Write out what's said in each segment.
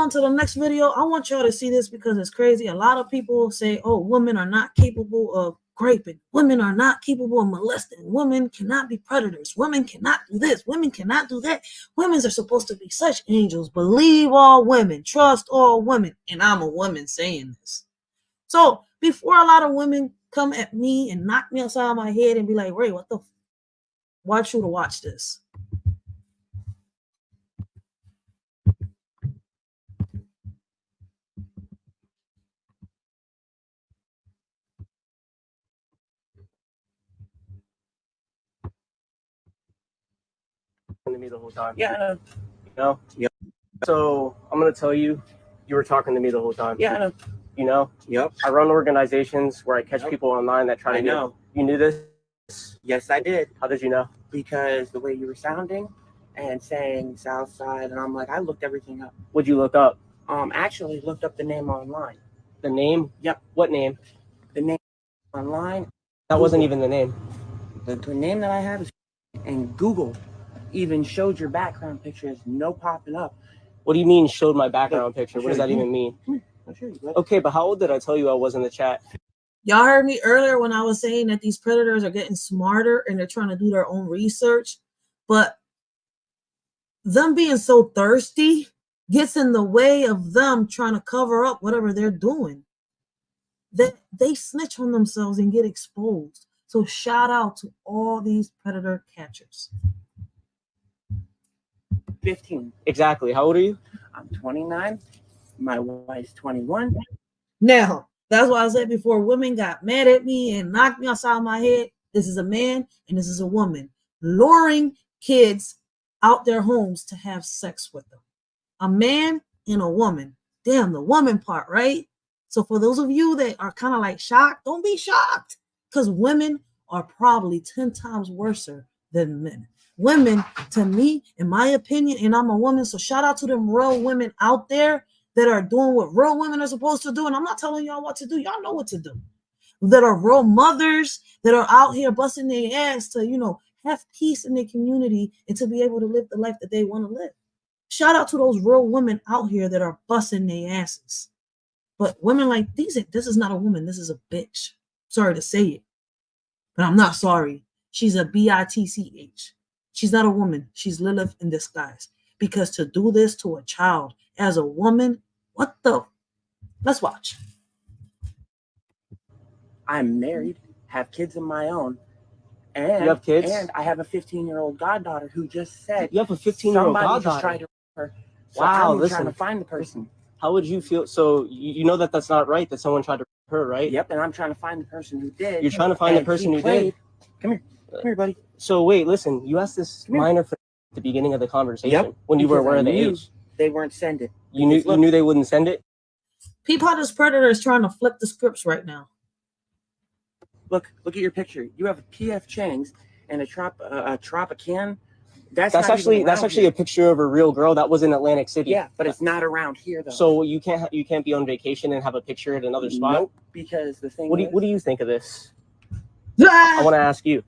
on to the next video. I want y'all to see this because it's crazy. A lot of people say, oh, women are not capable of raping. Women are not capable of molesting. Women cannot be predators. Women cannot do this. Women cannot do that. Women are supposed to be such angels. Believe all women. Trust all women. And I'm a woman saying this. So before a lot of women come at me and knock me upside my head and be like, Ray, what the want you to watch this. To me the whole time. Yeah, I know. You know? Yep. So I'm gonna tell you, you were talking to me the whole time. Yeah, I know. You know? Yep. I run organizations where I catch people online that try to know. You knew this? Yes, I did. How did you know? Because the way you were sounding and saying South Side, and I'm like, I looked everything up. What'd you look up? Actually looked up the name online. The name? Yep. What name? The name online. That Google. wasn't even the name. The name that I have is, and Google even showed your background pictures, no popping up. What do you mean showed my background picture? What does that even mean? I'll show you, okay, but how old did I tell you I was in the chat? Y'all heard me earlier when I was saying that these predators are getting smarter and they're trying to do their own research, but them being so thirsty gets in the way of them trying to cover up whatever they're doing. They snitch on themselves and get exposed. So shout out to all these predator catchers. 15. Exactly. How old are you? I'm 29. My wife's 21. Now, that's why I said before, women got mad at me and knocked me outside my head. This is a man and this is a woman luring kids out their homes to have sex with them. A man and a woman. Damn, the woman part, right? So for those of you that are kind of like shocked, don't be shocked, because women are probably 10 times worse than men. Women, to me, in my opinion, and I'm a woman, so shout out to them real women out there that are doing what real women are supposed to do. And I'm not telling y'all what to do. Y'all know what to do. That are real mothers that are out here busting their ass to, you know, have peace in their community and to be able to live the life that they want to live. Shout out to those real women out here that are busting their asses. But women like these, this is not a woman. This is a bitch. Sorry to say it, but I'm not sorry. She's a bitch. She's not a woman. She's Lilith in disguise. Because to do this to a child as a woman, what the? Let's watch. I'm married, have kids of my own. And you have kids? And I have a 15-year-old goddaughter who just said you have a 15-year-old goddaughter. Just tried to rape her. So wow, I'm listen, trying to find the person. How would you feel? So you know that that's not right, that someone tried to rape her, right? Yep, and I'm trying to find the person who did. You're trying to find the person who did. Come here, buddy. So wait, listen, you asked this minor at the beginning of the conversation when you were aware of the age. They weren't send it. You knew they wouldn't send it? Peep how this predator is trying to flip the scripts right now. Look at your picture. You have PF Chang's and a Tropican. That's actually a picture of a real girl that was in Atlantic City. Yeah, but it's not around here though. So you can't be on vacation and have a picture at another spot. Nope, because the thing. What do you think of this? I want to ask you.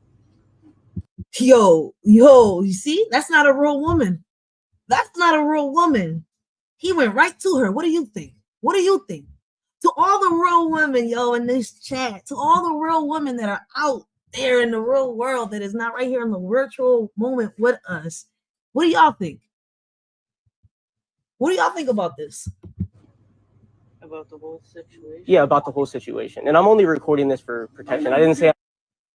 Yo, you see? That's not a real woman. That's not a real woman. He went right to her. What do you think? What do you think? To all the real women, yo, in this chat, to all the real women that are out there in the real world that is not right here in the virtual moment with us, what do y'all think? What do y'all think about this? About the whole situation? Yeah, about the whole situation. And I'm only recording this for protection. I didn't say.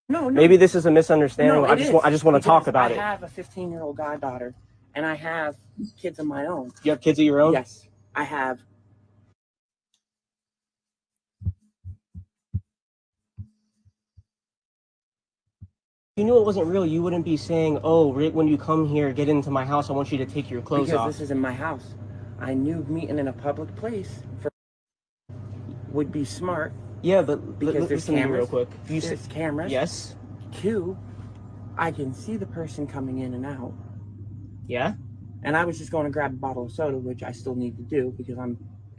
No. Maybe this is a misunderstanding. No, I just want to talk about it. I have a 15-year-old goddaughter, and I have kids of my own. You have kids of your own? Yes, I have. If you knew it wasn't real, you wouldn't be saying, "Oh, right when you come here, get into my house. I want you to take your clothes off." Because this isn't my house. I knew meeting in a public place would be smart. Yeah, but because there's cameras. Real quick. There's cameras. Yes. 2, I can see the person coming in and out. Yeah. And I was just going to grab a bottle of soda, which I still need to do because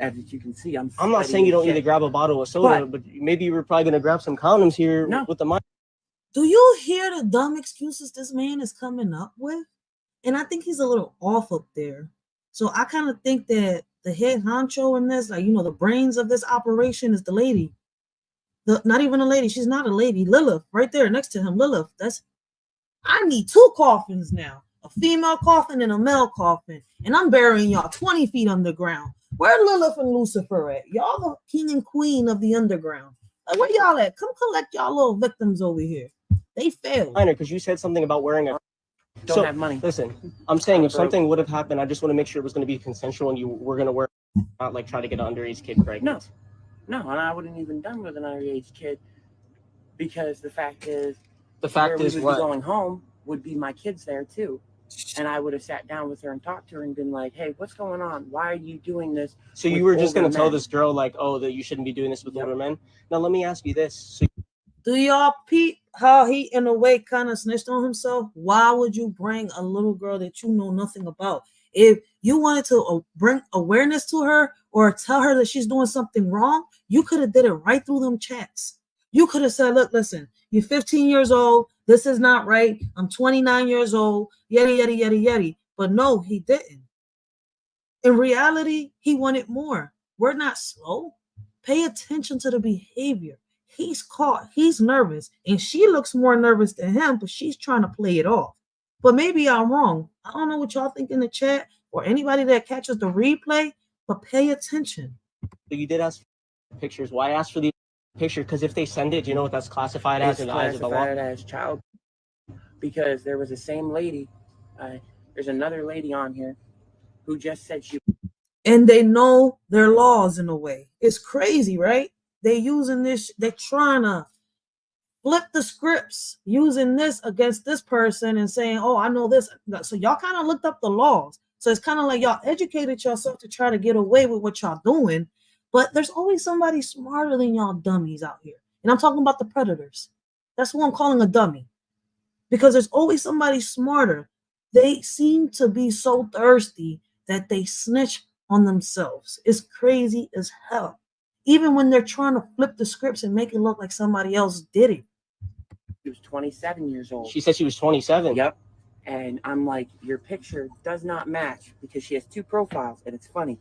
as you can see, I'm not saying you don't need to grab a bottle of soda, but maybe you were probably going to grab some condoms here with the mic. Do you hear the dumb excuses this man is coming up with? And I think he's a little off up there. So I kind of think that the head honcho in this, like, the brains of this operation is the lady. Not even a lady. She's not a lady. Lilith, right there next to him. Lilith. I need 2 coffins now. A female coffin and a male coffin. And I'm burying y'all 20 feet underground. Where Lilith and Lucifer at? Y'all the king and queen of the underground. Like, where y'all at? Come collect y'all little victims over here. They failed. Minor, because you said something about wearing a... Don't have money. Listen, I'm saying if something would have happened, I just want to make sure it was going to be consensual and you were going to wear, not like try to get an underage kid pregnant. No, and I wouldn't even done with an underage kid, because the fact is what? Going home would be my kids there too, and I would have sat down with her and talked to her and been like, hey, what's going on? Why are you doing this? So you were just going to tell this girl like, oh, that you shouldn't be doing this with older men? Now let me ask you this. So do y'all peep how he in a way kind of snitched on himself? Why would you bring a little girl that you know nothing about? If you wanted to bring awareness to her or tell her that she's doing something wrong, you could have did it right through them chats. You could have said, look, listen, you're 15 years old. This is not right. I'm 29 years old. Yada, yada, yada, yada. But no, he didn't. In reality, he wanted more. We're not slow. Pay attention to the behavior. He's caught. He's nervous. And she looks more nervous than him, but she's trying to play it off. But maybe I'm wrong. I don't know what y'all think in the chat or anybody that catches the replay, but pay attention. You did ask for pictures. Why ask for the picture? Because if they send it, you know what that's classified as in the eyes of the law? As child. Because there was the same lady. There's another lady on here who just said she... And they know their laws in a way. It's crazy, right? They using this. They're trying to flip the scripts using this against this person and saying, oh, I know this. So y'all kind of looked up the laws. So it's kind of like y'all educated yourself to try to get away with what y'all doing. But there's always somebody smarter than y'all dummies out here. And I'm talking about the predators. That's what I'm calling a dummy. Because there's always somebody smarter. They seem to be so thirsty that they snitch on themselves. It's crazy as hell. Even when they're trying to flip the scripts and make it look like somebody else did it. She was 27 years old. She said she was 27. Yep. And I'm like, your picture does not match, because she has 2 profiles, and it's funny.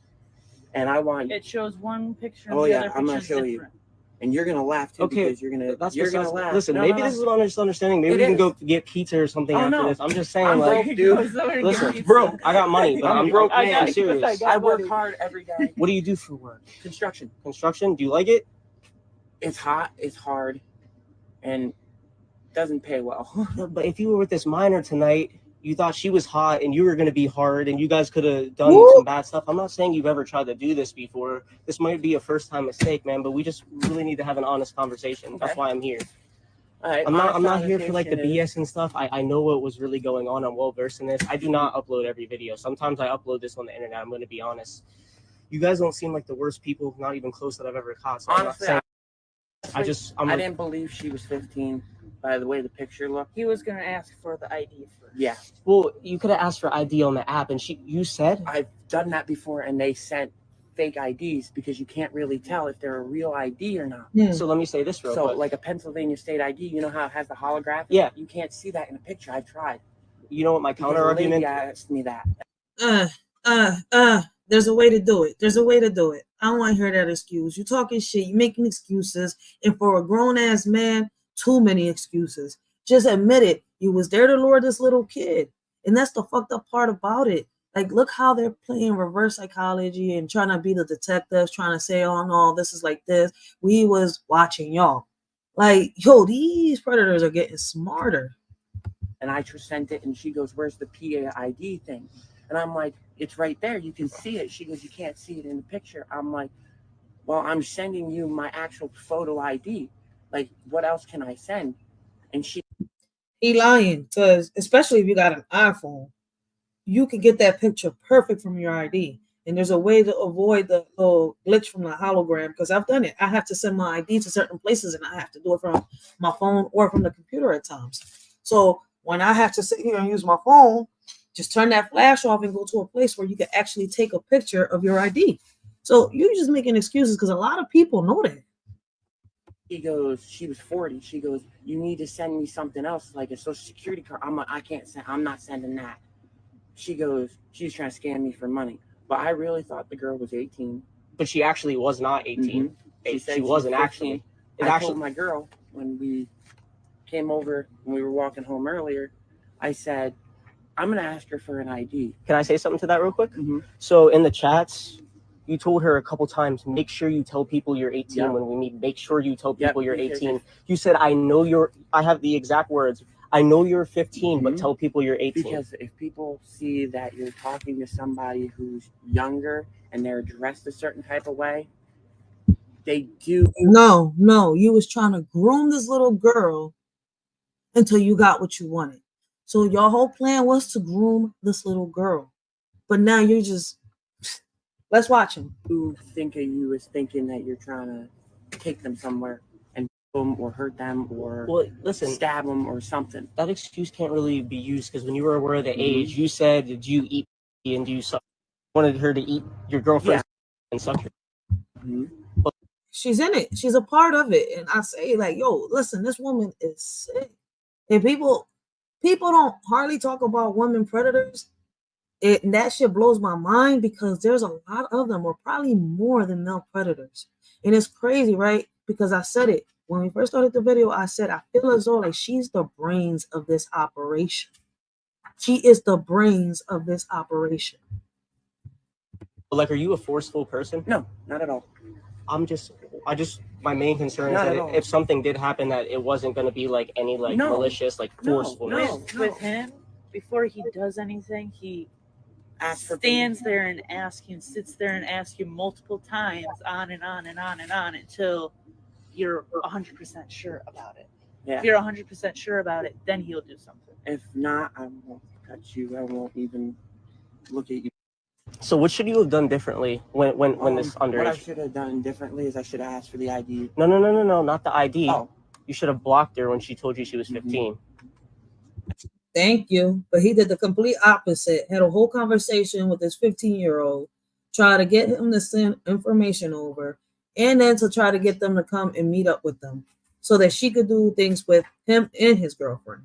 And I want... It shows one picture. Oh, yeah, I'm going to show you. And you're going to laugh, too, because you're going to laugh. Listen, maybe this is an misunderstanding. Maybe we can go get pizza or something after this. I'm just saying, I'm like... broke, dude. Listen, broke. I got money, but I'm broke, man. I'm serious. I work hard every day. What do you do for work? Construction. Construction? Do you like it? It's hot. It's hard. And doesn't pay well. But if you were with this minor tonight, you thought she was hot and you were going to be hard and you guys could have done some bad stuff. I'm not saying you've ever tried to do this before. This might be a first-time mistake, man, but we just really need to have an honest conversation. Okay. That's why I'm here. Right, I'm not here for like the BS and stuff. I know what was really going on. I'm well versed in this. I do not upload every video. Sometimes I upload this on the internet. I'm going to be honest. You guys don't seem like the worst people, not even close, that I've ever caught. So honestly, I didn't believe she was 15 by the way the picture looked. He was going to ask for the ID first. Yeah. Well, you could have asked for ID on the app, and you said? I've done that before, and they sent fake IDs because you can't really tell if they're a real ID or not. Yeah. So let me say this real quick. Like a Pennsylvania state ID, you know how it has the holographic? Yeah. You can't see that in a picture. I've tried. You know what my counter argument? Yeah, asked me that. There's a way to do it. There's a way to do it. I don't want to hear that excuse. You talking shit. You making excuses, and for a grown ass man, too many excuses. Just admit it. You was there to lure this little kid, and that's the fucked up part about it. Like, look how they're playing reverse psychology and trying to be the detectives, trying to say, oh no, this is like this. We was watching y'all. Like, yo, these predators are getting smarter. And I sent it, and she goes, where's the PAID thing? And I'm like, it's right there. You can see it. She goes, you can't see it in the picture. I'm like, well, I'm sending you my actual photo ID. Like, what else can I send? And he lying, because especially if you got an iPhone, you can get that picture perfect from your ID. And there's a way to avoid the glitch from the hologram, because I've done it. I have to send my ID to certain places, and I have to do it from my phone or from the computer at times. So when I have to sit here and use my phone, just turn that flash off and go to a place where you can actually take a picture of your ID. So you're just making excuses, because a lot of people know that. He goes, she was 40. She goes, you need to send me something else, like a social security card. I'm like, I can't send, I'm not sending that. She goes, she's trying to scam me for money. But I really thought the girl was 18. But she actually was not 18. She said She wasn't 15. actually. It I actually. told my girl when we came over, when we were walking home earlier, I said, I'm going to ask her for an ID. Can I say something to that real quick? Mm-hmm. So in the chats, you told her a couple times, make sure you tell people you're 18 Yep. when we meet. Make sure you tell Yep, people you're because 18. You said, I have the exact words. I know you're 15, but Mhm. tell people you're 18. Because if people see that you're talking to somebody who's younger and they're dressed a certain type of way, they do. No, you was trying to groom this little girl until you got what you wanted. So your whole plan was to groom this little girl. But now you're just, let's watch him. Who think of you as thinking that you're trying to take them somewhere and them or hurt them or Well, listen, stab them or something. that excuse can't really be used because when you were aware of the age, you said, did you eat and you wanted her to eat your girlfriend and suck her? Mm-hmm. She's in it. She's a part of it. And I say, like, yo, listen, this woman is sick. And people don't hardly talk about women predators. And that shit blows my mind because there's a lot of them, or probably more than male predators. And it's crazy, right? Because I said it when we first started the video. I said I feel as though like she's the brains of this operation. She is the brains of this operation. Like, are you a forceful person? No, not at all. My main concern is that if something did happen, that it wasn't going to be like any like malicious, like forcefulness. With him, before he does anything, he sits there and asks you multiple times on and on and on and on until you're 100% sure about it. Yeah. If you're 100% sure about it, then he'll do something. If not, I won't touch you. I won't even look at you. So what should you have done differently when this underage? What I should have done differently is I should have asked for the ID. No, not the ID. Oh. You should have blocked her when she told you she was 15. Thank you. But he did the complete opposite. Had a whole conversation with this 15-year-old, try to get him to send information over, and then to try to get them to come and meet up with them so that she could do things with him and his girlfriend.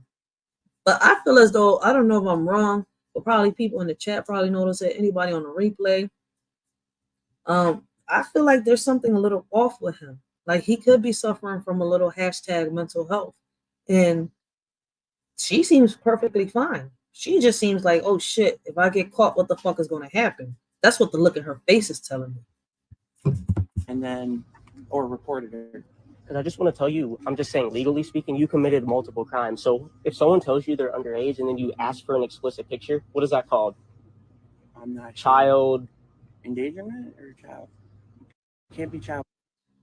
But I feel as though, I don't know if I'm wrong, but probably people in the chat probably notice it, anybody on the replay. I feel like there's something a little off with him. Like he could be suffering from a little hashtag mental health. And she seems perfectly fine. She just seems like, oh shit, if I get caught, what the fuck is going to happen? That's what the look in her face is telling me. And then, or reported her. And I just want to tell you, I'm just saying, legally speaking, you committed multiple crimes. So if someone tells you they're underage and then you ask for an explicit picture, what is that called? I'm not child sure. Endangerment or child? Can't be child.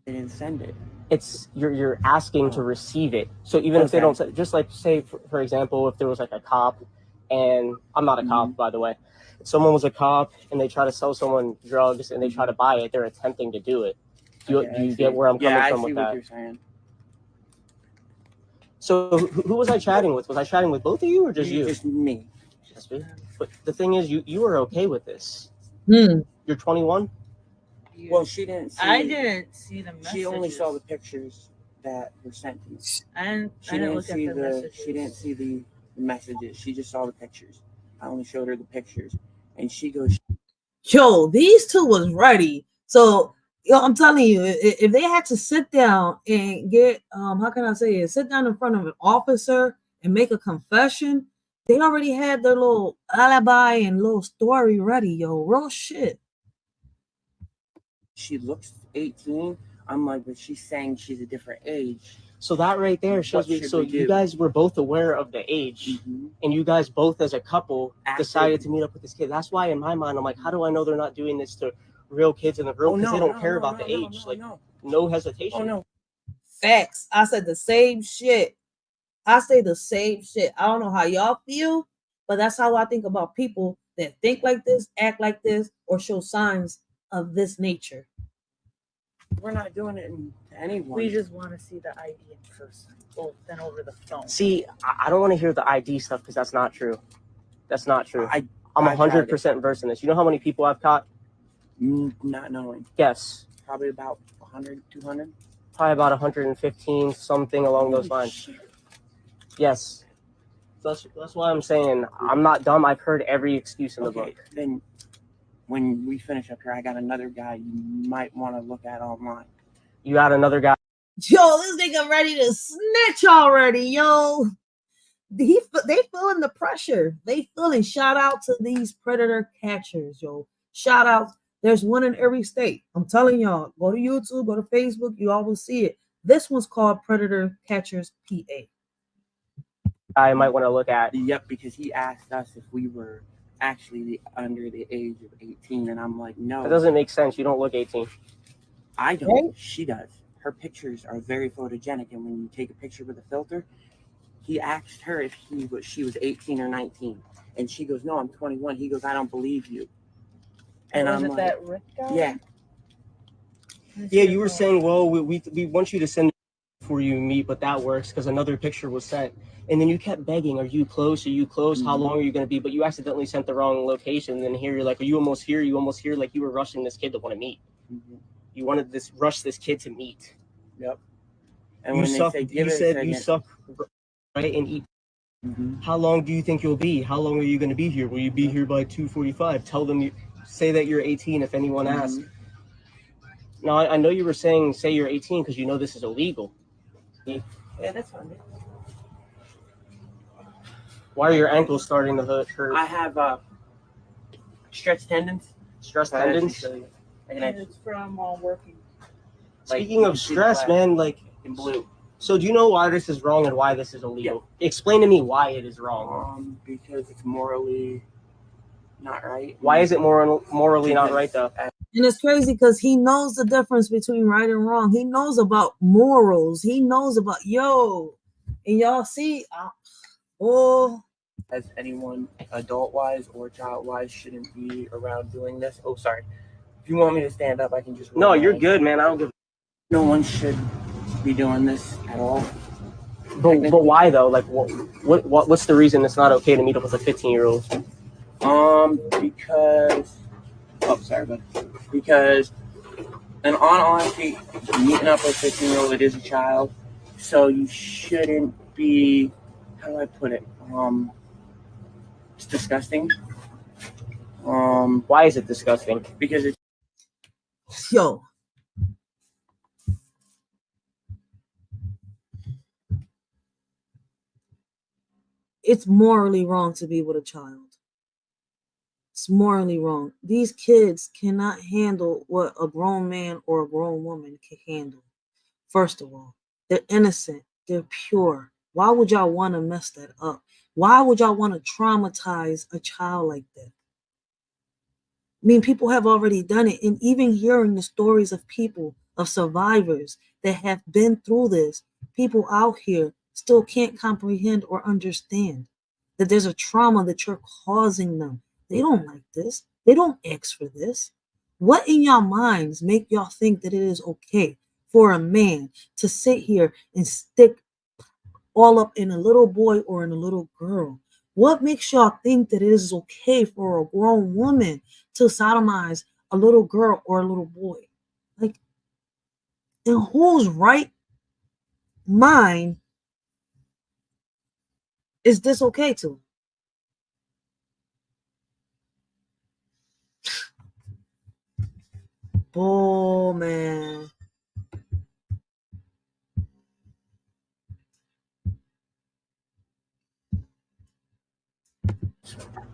They didn't send it. It's you're asking to receive it. So even if they don't, just like say for example, if there was like a cop, and I'm not a cop by the way, if someone was a cop and they try to sell someone drugs and they try to buy it, they're attempting to do it. Do you get where I'm coming from with that? You're saying. So who was I chatting with? Was I chatting with both of you or just you? Just me. Just me. But the thing is, you were okay with this. You're 21. Well, she didn't see I didn't see the messages. She only saw the pictures that were sent to me. She didn't look at the messages. She didn't see the messages. She just saw the pictures. I only showed her the pictures. And she goes, yo, these two was ready. So, yo, I'm telling you, if they had to sit down and get, how can I say it? Sit down in front of an officer and make a confession, they already had their little alibi and little story ready, yo. Real shit. She looks 18. I'm like, but she's saying she's a different age. So that right there shows me. So you guys were both aware of the age, and you guys both, as a couple, decided to meet up with this kid. That's why, in my mind, I'm like, how do I know they're not doing this to real kids in the room? Because they don't care about the age. No hesitation. Oh no. Facts. I said the same shit. I say the same shit. I don't know how y'all feel, but that's how I think about people that think like this, act like this, or show signs of this nature. We're not doing it to anyone. We just want to see the ID in person, than over the phone. See, I don't want to hear the ID stuff because that's not true. That's not true. I'm 100% versed in this. You know how many people I've caught? Not knowing. Yes. Probably about 100, 200. Probably about 115, something along those lines. Shit. Yes. That's why I'm saying I'm not dumb. I've heard every excuse in the book. Then when we finish up here, I got another guy you might want to look at online. You got another guy. Yo, this nigga ready to snitch already, yo. They feeling the pressure. They feeling. Shout out to these predator catchers, yo. Shout out. There's one in every state. I'm telling y'all. Go to YouTube, go to Facebook. You all will see it. This one's called Predator Catchers PA. I might want to look at. Yep, because he asked us if we were actually under the age of 18, and I'm like, no. That doesn't make sense. You don't look 18. I don't. Right? She does. Her pictures are very photogenic, and when you take a picture with a filter, he asked her if she was 18 or 19, and she goes, no, I'm 21. He goes, I don't believe you. And I'm like, that Rick guy? Yeah. Yeah, you were saying, well, we want you to send it before you meet, but that works because another picture was sent. And then you kept begging, are you close? Are you close? Mm-hmm. How long are you going to be? But you accidentally sent the wrong location. And then here you're like, are you almost here? Are you almost here? Like you were rushing this kid to want to meet. Mm-hmm. You wanted to rush this kid to meet. Yep. And when they say, you said you suck, right? And eat. Mm-hmm. How long do you think you'll be? How long are you going to be here? Will you be here by 2:45? Tell them say that you're 18 if anyone asks. Now, I know you were saying say you're 18 because you know this is illegal. Yeah, that's fine. Why are your ankles starting to hurt? I have stretched tendons. Stress tendons? And it's from working. Speaking of stress, man, like in blue. So do you know why this is wrong and why this is illegal? Yeah. Explain to me why it is wrong. Because it's morally not right. Why is it morally not right, though? And it's crazy because he knows the difference between right and wrong. He knows about morals. He knows about, and y'all see, as anyone adult-wise or child-wise shouldn't be around doing this. Oh, sorry. If you want me to stand up, I can just... No, you're good, man. I don't give... No one should be doing this at all. But why, though? Like, what's the reason it's not okay to meet up with a 15-year-old? Because... Oh, sorry, bud. Because, in all honesty, meeting up with a 15-year-old, it is a child. So you shouldn't be... How do I put it? It's disgusting. Why is it disgusting? Because it's... Yo. It's morally wrong to be with a child. It's morally wrong. These kids cannot handle what a grown man or a grown woman can handle. First of all, they're innocent. They're pure. Why would y'all want to mess that up? Why would y'all want to traumatize a child like that? I mean, people have already done it. And even hearing the stories of people, of survivors that have been through this, people out here still can't comprehend or understand that there's a trauma that you're causing them. They don't like this. They don't ask for this. What in your minds make y'all think that it is okay for a man to sit here and stick all up in a little boy or in a little girl? What makes y'all think that it is okay for a grown woman to sodomize a little girl or a little boy? Like, in whose right mind is this okay to? Oh, man.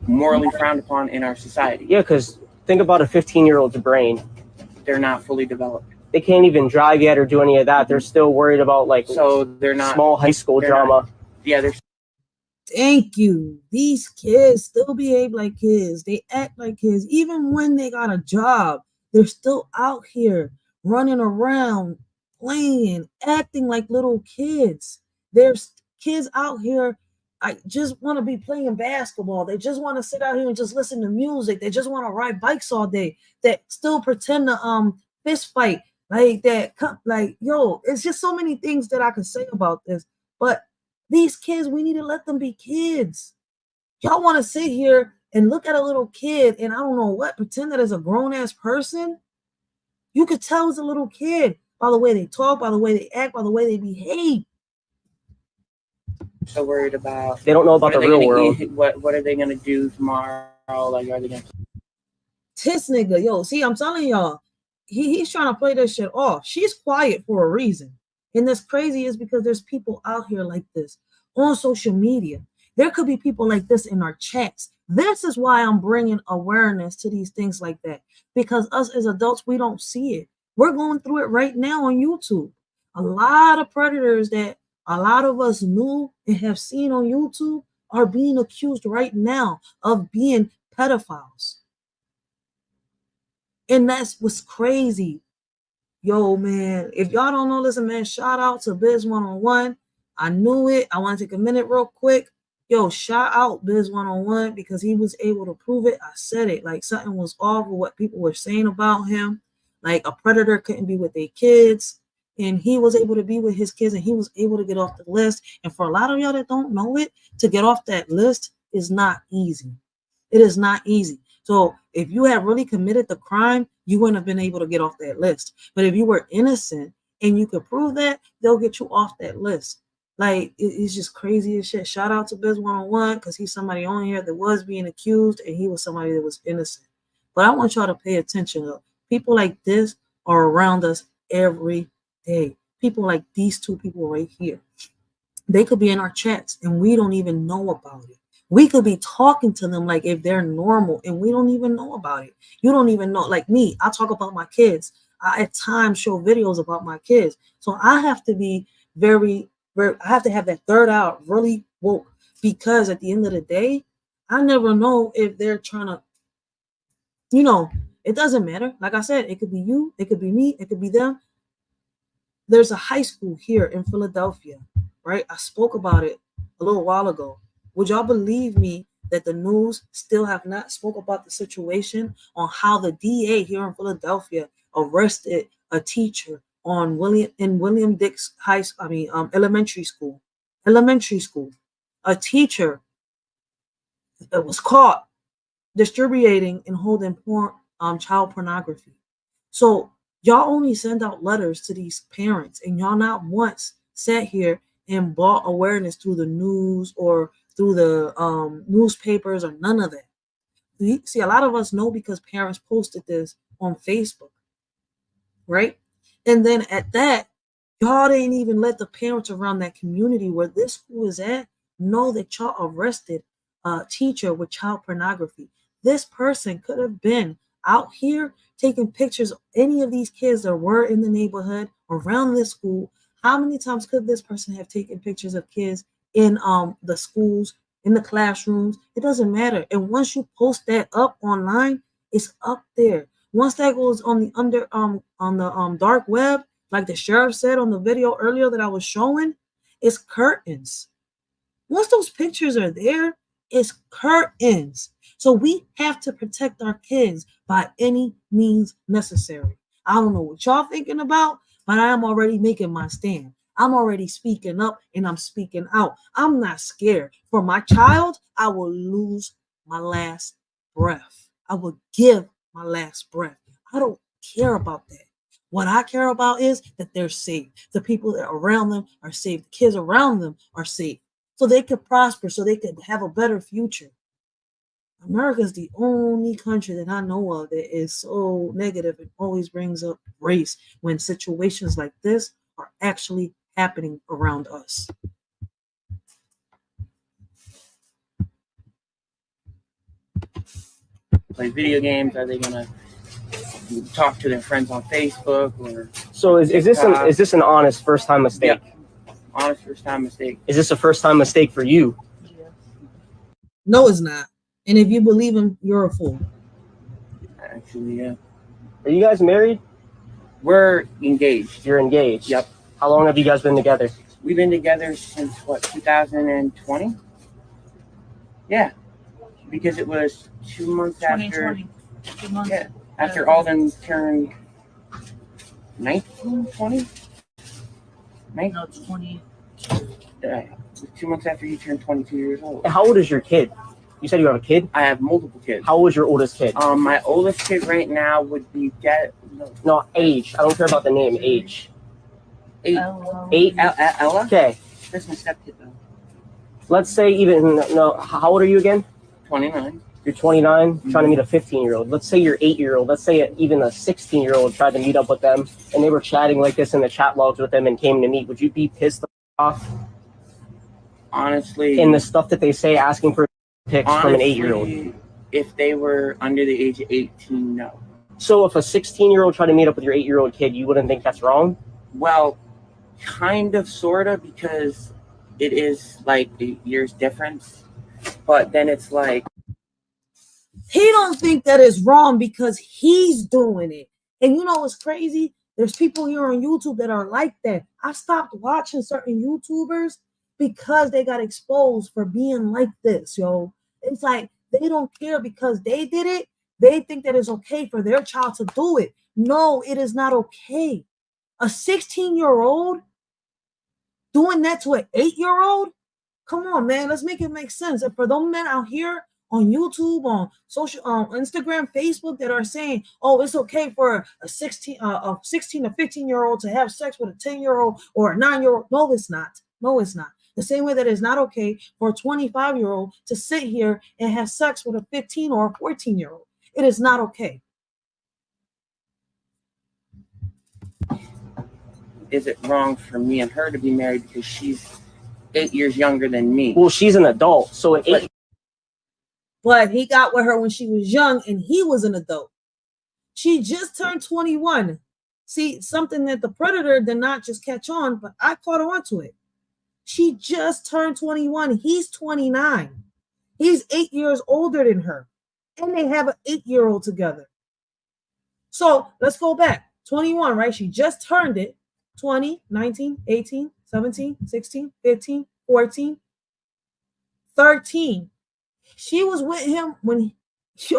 Morally frowned upon in our society. Yeah, because think about a 15-year-old's brain. They're not fully developed. They can't even drive yet or do any of that. They're still worried about they're not small high school drama. They're... Thank you. These kids still behave like kids. They act like kids. Even when they got a job, they're still out here running around, playing, acting like little kids. There's kids out here. I just want to be playing basketball. They just want to sit out here and just listen to music. They just want to ride bikes all day. That still pretend to fist fight like that. Like, yo, it's just so many things that I can say about this. But these kids, we need to let them be kids. Y'all want to sit here and look at a little kid and I don't know what, pretend that it's a grown-ass person? You could tell it's a little kid by the way they talk, by the way they act, by the way they behave. So worried about... They don't know about the real world. What are they going to do tomorrow? Like, are they going to... This nigga, yo, see, I'm telling y'all, he's trying to play this shit off. She's quiet for a reason. And that's crazy is because there's people out here like this on social media. There could be people like this in our chats. This is why I'm bringing awareness to these things like that. Because us as adults, we don't see it. We're going through it right now on YouTube. A lot of predators that a lot of us knew and have seen on YouTube are being accused right now of being pedophiles. And that's what's crazy. Yo, man, if y'all don't know, listen, man, shout out to Biz 101. I knew it. I want to take a minute real quick. Yo, shout out Biz 101 because he was able to prove it. I said it. Like, something was off with what people were saying about him. Like, a predator couldn't be with their kids. And he was able to be with his kids, and he was able to get off the list. And for a lot of y'all that don't know it, to get off that list is not easy. It is not easy. So if you have really committed the crime, you wouldn't have been able to get off that list. But if you were innocent and you could prove that, they'll get you off that list. Like, it's just crazy as shit. Shout out to Biz 101 because he's somebody on here that was being accused and he was somebody that was innocent. But I want y'all to pay attention. Though. People like this are around us every day. People like these two people right here. They could be in our chats and we don't even know about it. We could be talking to them like if they're normal and we don't even know about it. You don't even know. Like me, I talk about my kids. I at times show videos about my kids. So I have to be I have to have that third eye really woke because at the end of the day, I never know if they're trying to, it doesn't matter. Like I said, it could be you, it could be me, it could be them. There's a high school here in Philadelphia, right? I spoke about it a little while ago. Would y'all believe me that the news still have not spoke about the situation on how the DA here in Philadelphia arrested a teacher on William Dix elementary school. A teacher that was caught distributing and holding child pornography. So y'all only send out letters to these parents, and y'all not once sat here and brought awareness through the news or through the newspapers or none of that. See, a lot of us know because parents posted this on Facebook, right? And then at that, y'all didn't even let the parents around that community where this school is at know that y'all arrested a teacher with child pornography. This person could have been out here taking pictures of any of these kids that were in the neighborhood around this school. How many times could this person have taken pictures of kids in the schools, in the classrooms? It doesn't matter. And once you post that up online, it's up there. Once that goes on the dark web, like the sheriff said on the video earlier that I was showing, it's curtains. Once those pictures are there, it's curtains. So we have to protect our kids by any means necessary. I don't know what y'all thinking about, but I am already making my stand. I'm already speaking up and I'm speaking out. I'm not scared. For my child, I will lose my last breath. I will give my last breath. I don't care about that. What I care about is that they're safe. The people that are around them are safe. The kids around them are safe. So they could prosper, so they could have a better future. America is the only country that I know of that is so negative and always brings up race when situations like this are actually happening around us. Play video games? Are they gonna talk to their friends on Facebook or? So is this an honest first time mistake? Yeah. Honest first time mistake. Is this a first time mistake for you? No, it's not. And if you believe him, you're a fool. Actually, yeah. Are you guys married? We're engaged. You're engaged? Yep. How long have you guys been together? We've been together since, 2020? Yeah. Because it was 2 months after. 2 months. Yeah. After Alden turned 19, 20? No, 20. 2 months after he turned 22 years old. How old is your kid? You said you have a kid? I have multiple kids. How old is your oldest kid? My oldest kid right now would be No, age. I don't care about the name. Age. 8. Ella. 8? Ella? Okay. That's my stepkid though. Let's say how old are you again? 29. You're 29, trying to meet a 15-year-old. Let's say you're 8-year-old. Let's say even a 16-year-old tried to meet up with them, and they were chatting like this in the chat logs with them and came to meet. Would you be pissed off? Honestly, In the stuff that they say, asking for pics from an 8-year-old. If they were under the age of 18, no. So if a 16-year-old tried to meet up with your 8-year-old kid, you wouldn't think that's wrong? Well, kind of, sort of, because it is like a year's difference. But then it's like, he don't think that is wrong because he's doing it. And you know what's crazy? There's people here on YouTube that are like that. I stopped watching certain YouTubers because they got exposed for being like this, yo. It's like they don't care because they did it. They think that it's okay for their child to do it. No, it is not okay. A 16-year-old doing that to an 8-year-old? Come on, man. Let's make it make sense. And for those men out here on YouTube, on social, Instagram, Facebook, that are saying, "Oh, it's okay for a 16 to 15-year-old to have sex with a 10-year-old or a 9-year-old." No, it's not. No, it's not. The same way that it's not okay for a 25-year-old to sit here and have sex with a 15 or a 14-year-old. It is not okay. is it wrong for me and her to be married because she's 8 years younger than me? Well, she's an adult, so an 8. But he got with her when she was young and he was an adult. She just turned 21. See, something that the predator did not just catch on, but I caught on to it. She just turned 21. He's 29. He's 8 years older than her. And they have an 8-year-old together. So let's go back. 21, right? She just turned it. 20, 19, 18, 17, 16, 15, 14, 13. She was with him when she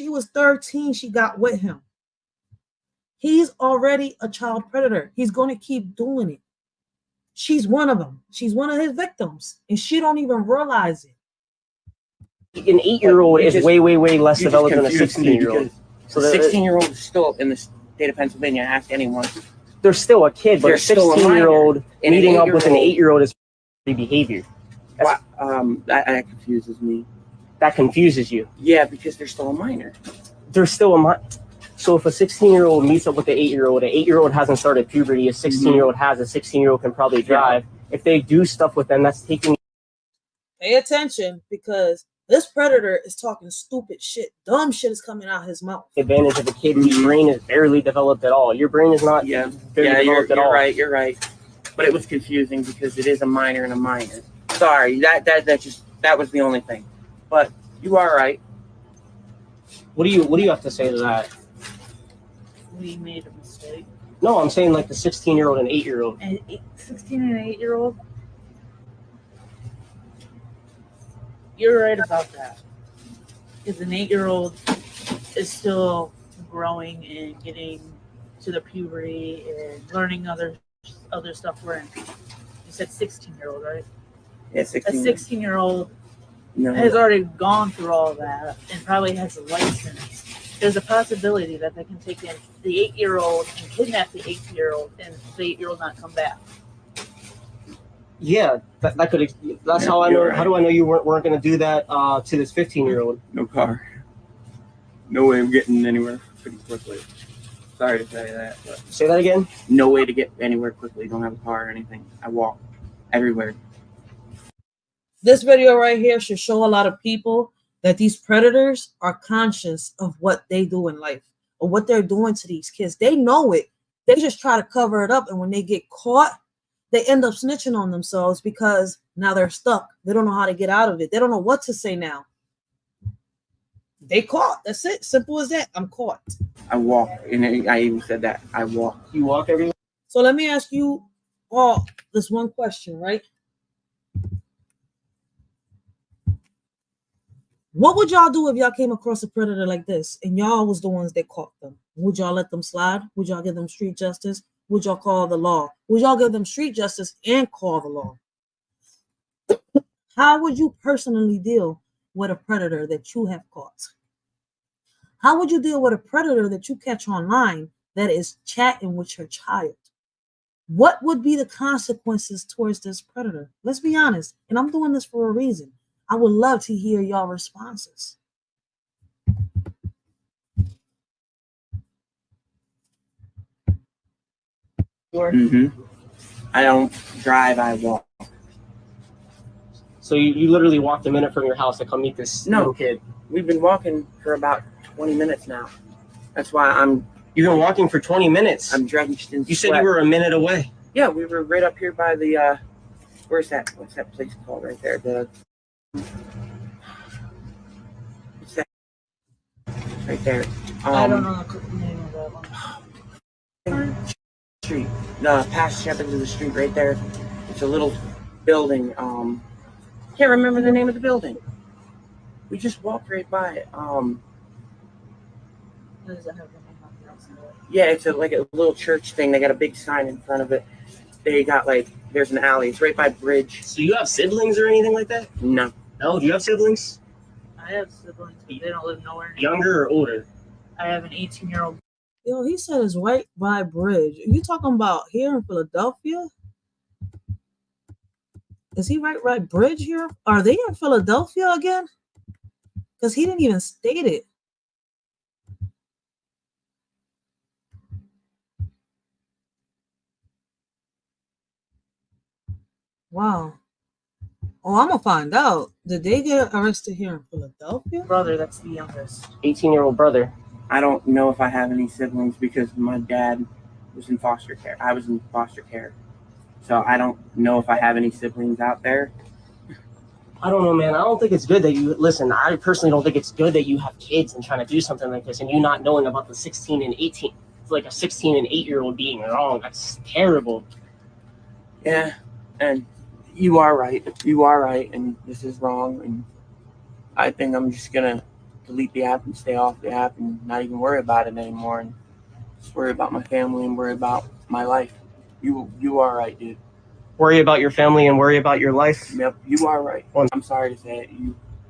was 13, she got with him. He's already a child predator. He's going to keep doing it. She's one of them. She's one of his victims, and she don't even realize it. An 8-year-old is way, way, way less developed than a 16-year-old. So the 16-year-old is still in the state of Pennsylvania. Ask anyone. They're still a kid, but a 16-year-old meeting up with an 8-year-old is behavior. That confuses me. That confuses you. Yeah, because they're still a minor. They're still a minor. So if a 16-year-old meets up with an 8-year-old, an 8-year-old hasn't started puberty, a 16-year-old has, a 16-year-old can probably drive. Yeah. If they do stuff with them, that's taking... Pay attention, because this predator is talking stupid shit. Dumb shit is coming out his mouth. Advantage of a kid whose brain is barely developed at all. Your brain is not developed at all. You're right. But it was confusing because it is a minor and a minor. Sorry, that was the only thing. But you are right. What do you have to say to that? We made a mistake. No, I'm saying like the 16-year-old and 8-year-old. And 16 and 8-year-old? You're right about that. Because an 8-year-old is still growing and getting to the puberty and learning other stuff. Where you said 16-year-old, right? Yeah, 16. A 16-year-old has already gone through all that and probably has a license. There's a possibility that they can take in the 8-year-old and kidnap the 8-year-old and the 8-year-old not come back. Yeah, that could. That's how I know. Right. How do I know you weren't going to do that to this 15-year-old? No car. No way of getting anywhere pretty quickly. Sorry to tell you that. But say that again. No way to get anywhere quickly. Don't have a car or anything. I walk everywhere. This video right here should show a lot of people that these predators are conscious of what they do in life or what they're doing to these kids. They know it. They just try to cover it up. And when they get caught, they end up snitching on themselves because now they're stuck. They don't know how to get out of it. They don't know what to say now. They caught. That's it. Simple as that. I'm caught. I walk. And I even said that. I walk. You walk everywhere? So let me ask you all this one question, right? What would y'all do if y'all came across a predator like this and y'all was the ones that caught them? Would y'all let them slide? Would y'all give them street justice? Would y'all call the law? Would y'all give them street justice and call the law? How would you personally deal with a predator that you have caught? How would you deal with a predator that you catch online that is chatting with your child? What would be the consequences towards this predator? Let's be honest, and I'm doing this for a reason. I would love to hear y'all responses. Mm-hmm. I don't drive, I walk. So you literally walked a minute from your house to come meet this little kid. We've been walking for about 20 minutes now. That's why You've been walking for 20 minutes? I'm drenched in sweat. You said you were a minute away. Yeah, we were right up here by the, what's that place called right there? What's that? Right there. I don't know the name of that one. Street. Past Shepherds of the street right there. It's a little building. Can't remember the name of the building. We just walked right by it. Does it have the name of the house? Yeah, it's like a little church thing. They got a big sign in front of it. They got there's an alley. It's right by bridge. So you have siblings or anything like that? No. No, do you have siblings? I have siblings, but they don't live nowhere near. Younger or older? I have an 18-year-old. Yo, he said it's right by bridge. You talking about here in Philadelphia? Is he right bridge here? Are they in Philadelphia again? Because he didn't even state it. Wow. Oh, I'm gonna find out. Did they get arrested here in Philadelphia? Brother, that's the youngest. 18-year-old brother. I don't know if I have any siblings because my dad was in foster care. I was in foster care. So I don't know if I have any siblings out there. I don't know, man. I don't think it's good that you listen. I personally don't think it's good that you have kids and trying to do something like this and you not knowing about the 16 and 18. It's like a 16 and 8-year-old being wrong. That's terrible. Yeah, and you are right. You are right, and this is wrong. And I think I'm just gonna delete the app and stay off the app and not even worry about it anymore, and just worry about my family and worry about my life. You are right, dude. Worry about your family and worry about your life. Yep, you are right. I'm sorry to say it.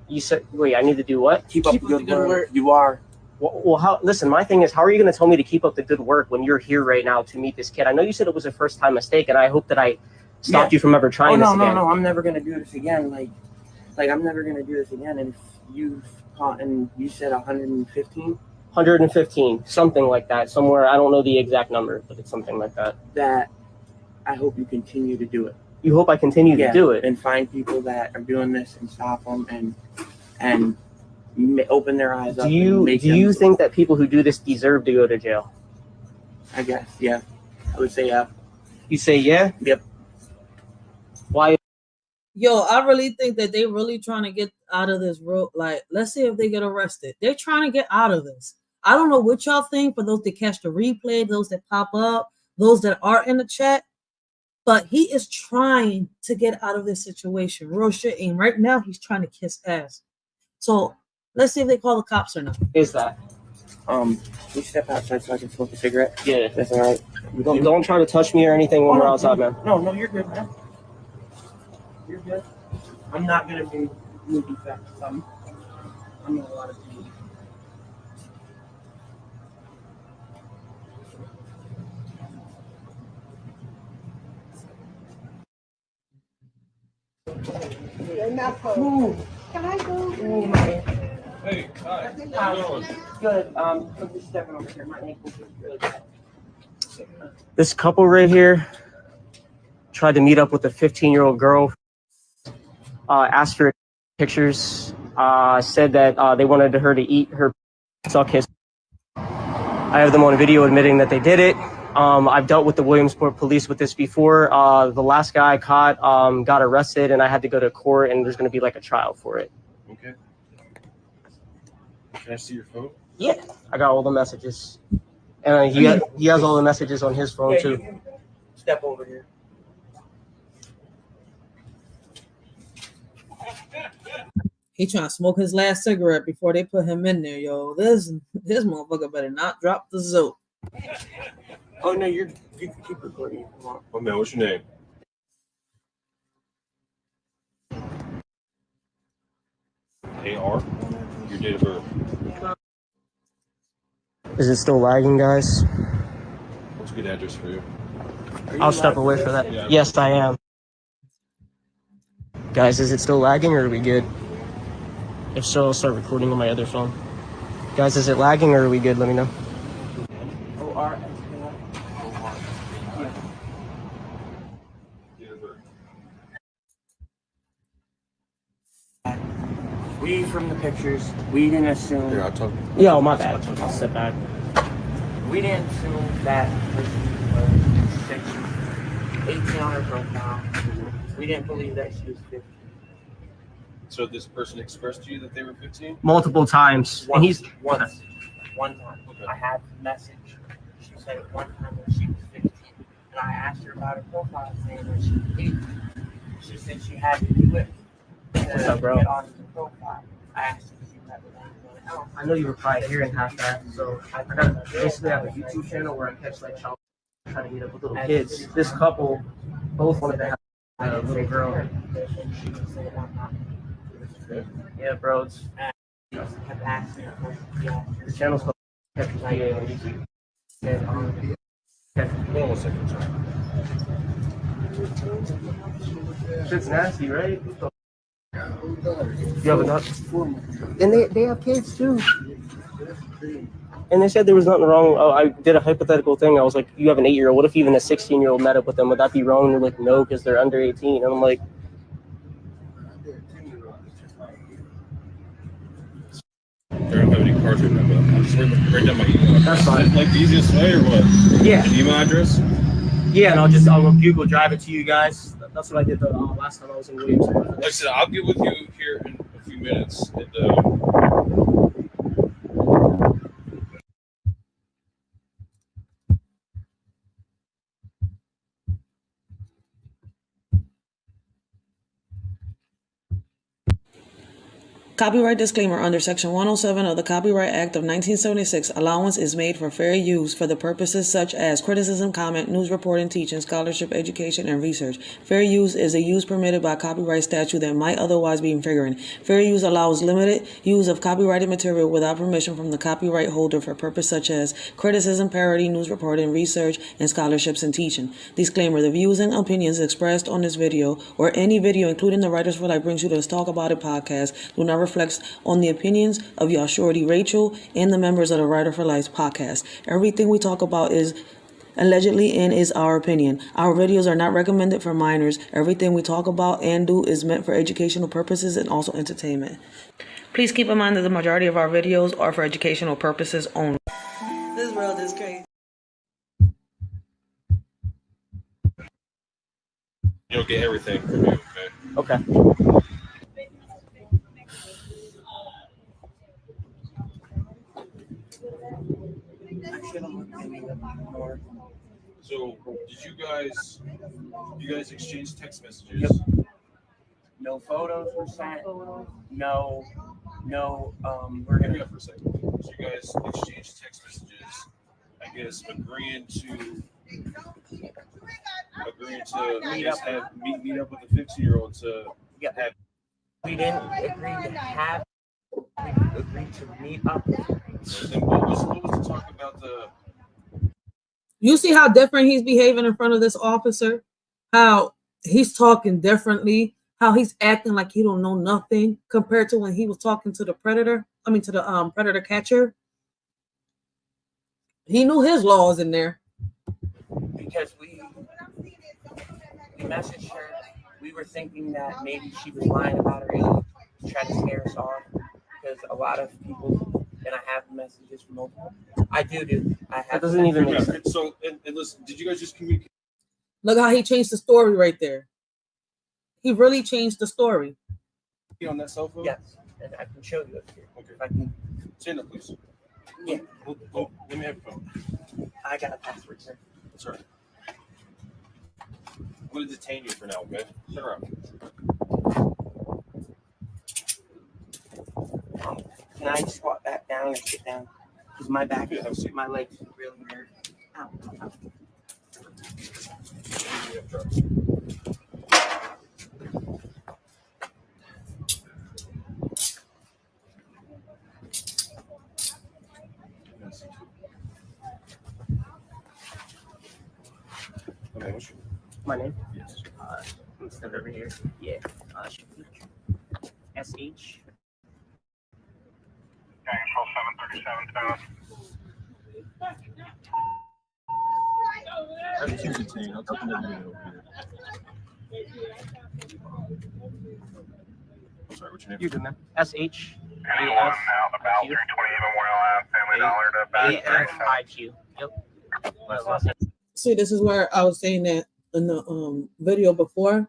You said, wait, I need to do what? Keep up the good work. You are. Well, listen, my thing is, how are you going to tell me to keep up the good work when you're here right now to meet this kid? I know you said it was a first-time mistake, and I hope that I stopped you from ever trying this again. No, I'm never going to do this again. Like I'm never going to do this again. And if you've caught, and you said 115? 115, something like that. Somewhere, I don't know the exact number, but it's something like that. That I hope you continue to do it. You hope I continue to do it? And find people that are doing this and stop them and open their eyes up. Do you think that people who do this deserve to go to jail? I guess, yeah. I would say yeah. You say yeah? Yep. Why? Yo, I really think that they really trying to get out of this road. Like, let's see if they get arrested. They're trying to get out of this. I don't know what y'all think for those that catch the replay, those that pop up, those that are in the chat. But he is trying to get out of this situation. Real shit. And right now, he's trying to kiss ass. So let's see if they call the cops or not. Is that? We step outside so I can smoke a cigarette. Yeah. That's all right. Don't try to touch me or anything when we're outside, man. No, you're good, man. You're good. I'm not going to be movie facts. I'm not a lot of people. Can I go? Hey, hi. Good. I'm just stepping over here. My ankle is really bad. This couple right here tried to meet up with a 15-year-old girl. Asked for pictures. Said that they wanted her to eat her suck his. I have them on video admitting that they did it. I've dealt with the Williamsport police with this before. The last guy I caught got arrested, and I had to go to court, and there's going to be like a trial for it. Okay. Can I see your phone? Yeah, I got all the messages, and he has all the messages on his phone too. You can step over here. He trying to smoke his last cigarette before they put him in there, yo. This motherfucker better not drop the zote. Oh no, you can keep recording if you want. Oh man, what's your name? AR? Your date of birth? Is it still lagging, guys? What's a good address for you? I'll step away for that. Yeah. Yes, I am. Guys, is it still lagging or are we good? If so, I'll start recording on my other phone. Guys, is it lagging or are we good? Let me know. O-R-S-K-I. We, from the pictures, we didn't assume. Here, I'll talk. Yo, my bad. I'll sit back. We didn't assume that person was 18 on her profile. We didn't believe that she was 15. So this person expressed to you that they were 15? Multiple times. And he's One time. Okay. I had the message. She said one time that she was 15. And I asked her about her profile, saying that she was 18. She said she had to do it to What's up, bro? get on the profile. I asked her if she met with anyone else. I know you were probably hearing half that, so I got basically have a YouTube channel where I catch like child trying to meet up with little kids. This couple both wanted to have a little girl. She would say, I'm not. Yeah, bro. It's She kept asking her, yeah. the channel's called Catch PA on YouTube. And Hold on 1 second, sorry. shit's nasty, right? You have enough? And they have kids too. And they said there was nothing wrong. Oh, I did a hypothetical thing. I was like, you have an 8-year-old. What if even a 16-year-old met up with them? Would that be wrong? And they're like, no, because they're under 18. And I'm like, I don't have any cards right now, but I'll just write down my email. That's fine. Like the easiest way or what? yeah. An email address? Yeah, and I'll Google Drive it to you guys. That's what I did the last time I was in Williamsburg. Like I said, I'll get with you here in a few minutes. And, Copyright disclaimer: under Section 107 of the Copyright Act of 1976, allowance is made for fair use for the purposes such as criticism, comment, news reporting, teaching, scholarship, education, and research. Fair use is a use permitted by copyright statute that might otherwise be infringing. Fair use allows limited use of copyrighted material without permission from the copyright holder for purposes such as criticism, parody, news reporting, research, and scholarships and teaching. Disclaimer: the views and opinions expressed on this video or any video, including the Writers for Life Brings You to Let's Talk About It podcast, do not reflects on the opinions of your shorty Racheal and the members of the Writer for Life podcast. Everything we talk about is allegedly and is our opinion. Our videos are not recommended for minors. Everything we talk about and do is meant for educational purposes and also entertainment. Please keep in mind that the majority of our videos are for educational purposes only. This world is crazy. you'll get everything from you, okay? Okay. I should have looked maybe a bit more. So, did you guys exchange text messages? Yep. No photos were sent. No, we're Hang gonna. up for a second. So you guys exchanged text messages, I guess, agreeing to meet up with a 15-year-old to Yeah. have. We didn't agree to have. We agreed to meet up. And what was the talk about the? You see how different he's behaving in front of this officer? How he's talking differently, how he's acting like he don't know nothing compared to when he was talking to the predator. I mean, to the predator catcher. He knew his laws in there. Because we messaged her. We were thinking that maybe she was lying about her age to try to scare us off. Because a lot of people, and I have messages from multiple. I do. I have. That doesn't even make sense. So, and listen, did you guys just communicate? Look how he changed the story right there. He really changed the story. On that cell phone? Yes, and I can show you it here. Okay. If I can. Stand up, please. Yeah. Let me have your phone. I got a password, sir. That's all right. I'm going to detain you for now, okay? Turn around. Can I squat back down and sit down? Because my back, Yeah, have a seat. my legs really hurt. Ow. You have drugs. Okay, what's your My name? yes. Let's step over here. Yeah. SH. Control 737 Tower. I have two detained. I'll take another minute over here. Sorry, what's your name? You're good, man. SH. Anyone out and about 320 Memorial Ave, Family Dollar to Baton Rouge. IQ. Yep. See, this is where I was saying that in the video before,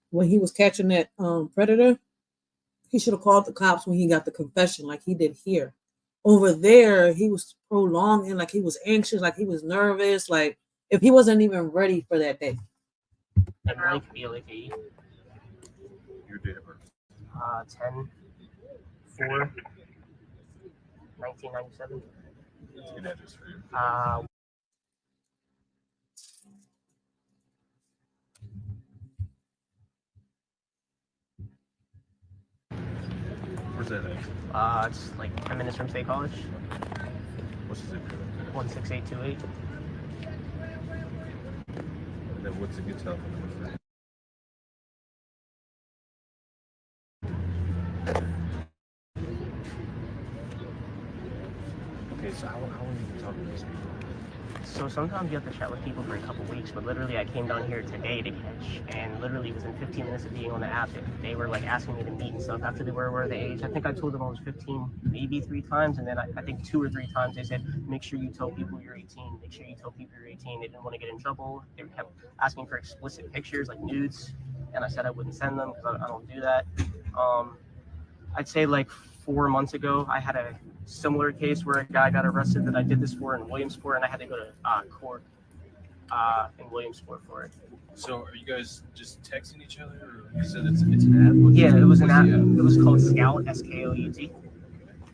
when he was catching that predator, he should have called the cops when he got the confession, like he did here. Over there, he was prolonging, like he was anxious, like he was nervous, like if he wasn't even ready for that day. And Mike BLAKE. Your date of birth. 10/4/1997. Let's get address for you. Where's that at? It's like 10 minutes from State College. What's the zip code? 16828. And then what's a good telephone number for that? Okay, so how long have you been talking to these people? So sometimes you have to chat with people for a couple weeks, but literally I came down here today to catch, and literally within 15 minutes of being on the app, they were like asking me to meet and stuff after they were aware of the age. I think I told them I was 15 maybe 3 times, and then I think 2 or 3 times they said, make sure you tell people you're 18, make sure you tell people you're 18. They didn't want to get in trouble. They kept asking for explicit pictures like nudes, and I said I wouldn't send them because I don't do that. I'd say like 4 months ago, I had a similar case where a guy got arrested that I did this for in Williamsport, and I had to go to court in Williamsport for it. So are you guys just texting each other, or you said it's an app? Yeah, it was an app. It was called Scout, SKOUT.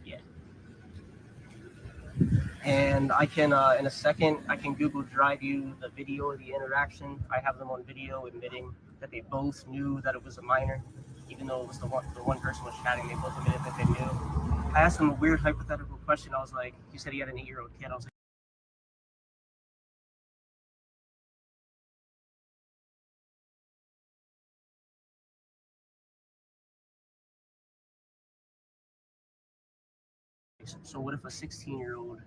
Yeah. And I can, in a second, I can Google Drive you the video of the interaction. I have them on video admitting that they both knew that it was a minor, even though it was the one person was chatting. They both admitted that they knew. I asked him a weird hypothetical question. I was like, he said he had an 8-year-old kid. I was like, so what if a 16-year-old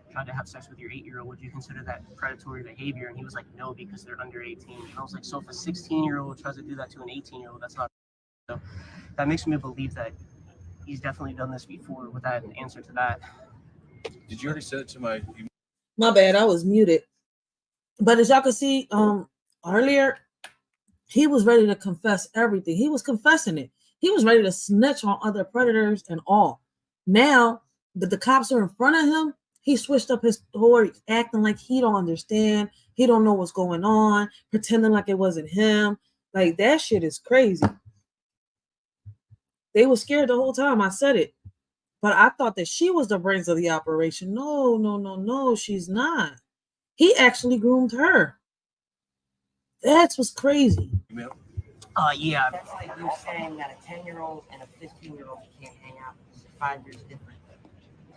tried to have sex with your 8-year-old? Would you consider that predatory behavior? And he was like, no, because they're under 18. And I was like, so if a 16-year-old tries to do that to an 18-year-old, that's not. So that makes me believe that he's definitely done this before. With that, an answer to that. Did you already send it to my? My bad, I was muted. But as y'all can see, earlier, he was ready to confess everything. He was confessing it. He was ready to snitch on other predators and all. Now that the cops are in front of him, he switched up his story, acting like he don't understand. He don't know what's going on, pretending like it wasn't him. Like, that shit is crazy. They were scared the whole time. I said it. But I thought that she was the brains of the operation. No, she's not. He actually groomed her. That's what's crazy. Yeah. That's like you saying that a 10-year-old and a 15-year-old can't hang out. It's 5 years different.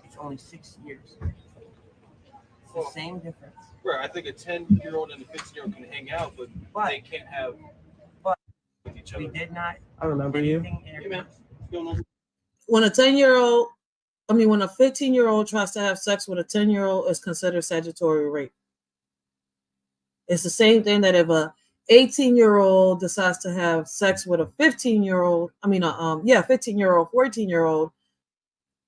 It's only 6 years. It's the same difference. Right, I think a 10-year-old and a 15-year-old can hang out, but they can't have with each other. We did not. I remember you. Hey, man. When a 10-year-old, when a 15-year-old tries to have sex with a 10-year-old, it's considered statutory rape. It's the same thing that if a 18-year-old decides to have sex with a 15-year-old, 15-year-old, 14-year-old,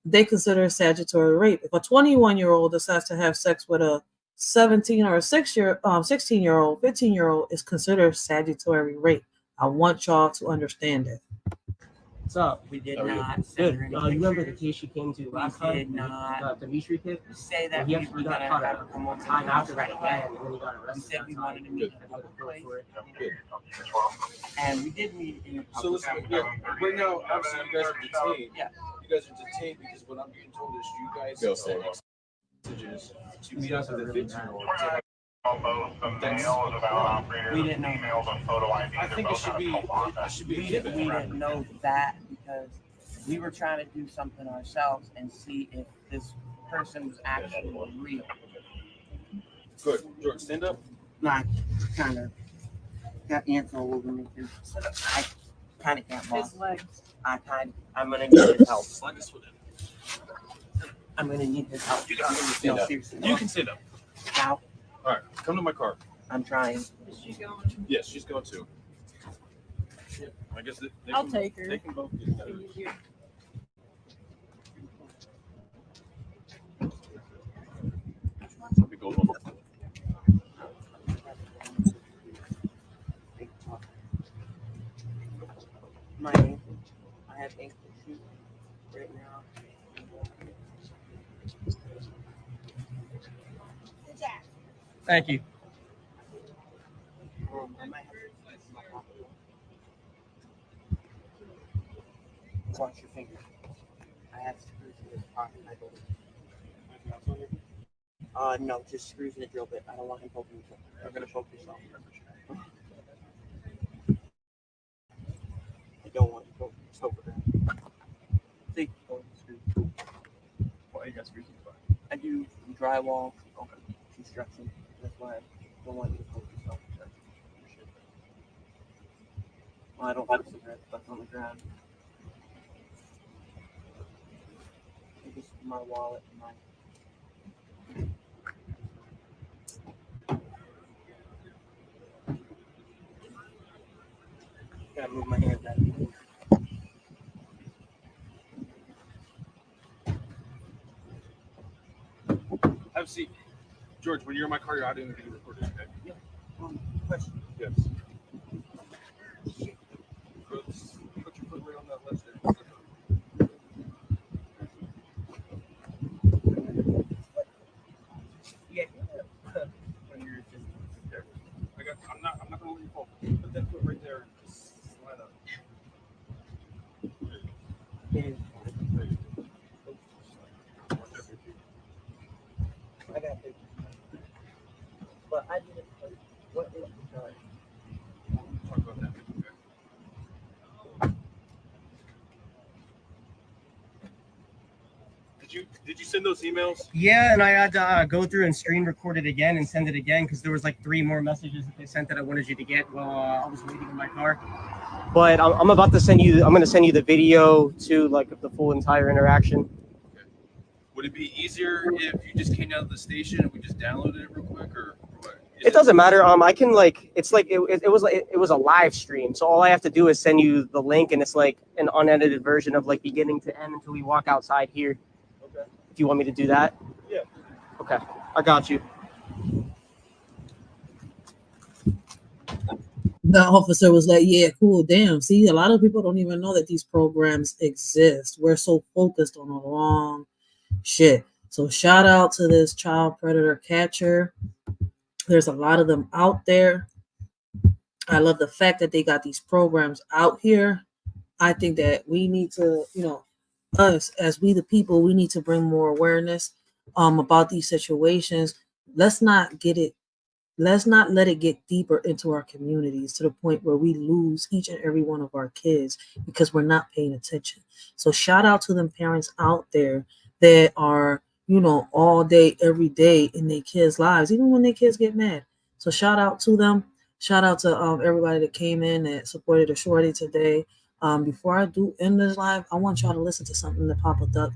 they consider statutory rape. If a 21-year-old decides to have sex with a 17 or a 16-year-old, 15-year-old, is considered statutory rape. I want y'all to understand it. What's up? We did not. Good. You remember the case you came to last time? We did not. The Dimitri kid? Say that He we actually were got gonna caught have out her come over to time the after house that right again, and then he got We arrested. said we wanted to meet at the place, Good. and we did meet in a So listen, right now, obviously, you guys are detained. Yeah. You guys are detained because what I'm being told is you guys send messages to meet up with a 15-year-old. We didn't know that. I think it should be a We given. didn't know that because we were trying to do something ourselves and see if this person was actually real. Good. George, stand up. Like, kind of got ants all over me too. I kind of can't walk. His legs. I'm gonna need his help. Slide this one in. I'm gonna need his help. You can stand No, up. seriously. You can stand up. Now, All right, come to my car. I'm trying. Yes, she's going to. I guess they I'll can, take her. They can both get together. Let me go home. My ankle. I have ankle issues right now. Thank you. Watch your fingers. I have screws in this pocket. I believe. No, just screws in the drill bit. I don't want him poking himself. You're gonna poke yourself. I don't want you poking yourself with that. See? Why you got screws in the back? I do drywall, construction. That's why I don't want you to poke yourself. Well, I don't have cigarettes stuck on the ground. Just my wallet and my. Gotta move my hand back. Have a seat. George, when you're in my car, you're out in the recording, okay? Yeah. Question. Yes. Put your foot right on that ledge there. Yeah. When you're just There. I'm not gonna let you fall. Put that foot right there and just slide up. There you go. Watch out for your feet. I got it. But I didn't. What is the time? Talk about that. Okay. Did you send those emails? Yeah, and I had to go through and screen record it again and send it again because there was like 3 more messages that they sent that I wanted you to get while I was waiting in my car. But I'm about to send you. I'm going to send you the video to like the full entire interaction. Okay. Would it be easier if you just came down to the station and we just downloaded it real quick, or what? It doesn't matter. I can like it's like it was a live stream, so all I have to do is send you the link, and it's like an unedited version of like beginning to end until we walk outside here. Okay. If you want me to do that. Yeah. Okay, I got you. The officer was like, yeah, cool, damn. See, a lot of people don't even know that these programs exist. We're so focused on the wrong shit. So shout out to this child predator catcher. There's a lot of them out there. I love the fact that they got these programs out here. I think that we need to, us as we the people, we need to bring more awareness about these situations. Let's not let it get deeper into our communities to the point where we lose each and every one of our kids because we're not paying attention. So shout out to them parents out there that are, all day, every day in their kids' lives, even when their kids get mad. So shout out to them. Shout out to everybody that came in that supported the shorty today. Before I do end this live, I want y'all to listen to something that Papa Duck